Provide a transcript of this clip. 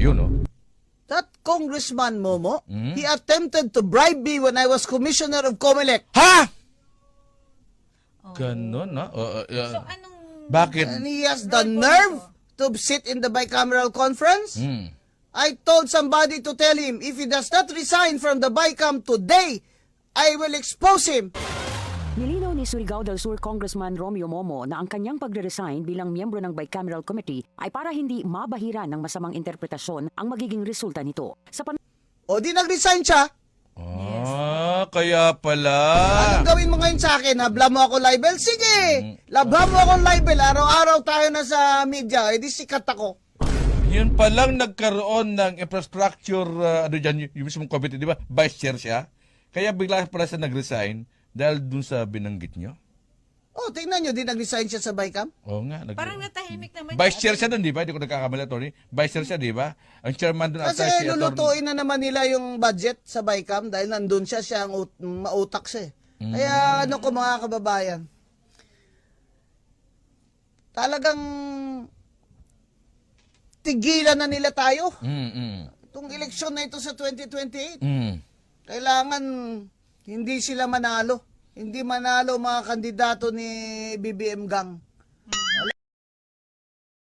Yun, no? That Congressman Momo, he attempted to bribe me when I was Commissioner of Comelec. Ha? Ganon, no? So, anong... Bakit? And he has the nerve to sit in the bicameral conference. I told somebody to tell him, if he does not resign from the BICAM today, I will expose him. Nilinaw ni Surigao del Sur Congressman Romeo Momo na ang kanyang pagre-resign bilang miyembro ng Bicameral Committee ay para hindi mabahiran ng masamang interpretasyon ang magiging resulta nito. O di nag-resign siya. Kaya pala. Anong gawin mo ngayon sa akin? Habla mo ako libel? Sige! Labha mo akong libel. Araw-araw tayo na sa media. E di sikat ako. Yun palang nagkaroon ng infrastructure, ano dyan, yung mismong committee, di ba? Vice chair siya. Kaya bigla pala siya nag-resign dahil dun sa binanggit nyo. Oh, tingnan nyo, di nag-resign siya sa BICAM. Oo nga. Parang natahimik naman. Vice chair siya dun, di ba? Hindi ko nagkakamali, Tony. Vice chair siya, di ba? Ang chairman dun Kasi ata si lulutuin na naman nila yung budget sa BICAM dahil nandun siya ang mautak siya. Kaya ano ko mga kababayan, talagang tigilan na nila tayo. Itong eleksyon na ito sa 2028. Kailangan hindi sila manalo. Hindi manalo mga kandidato ni BBM Gang.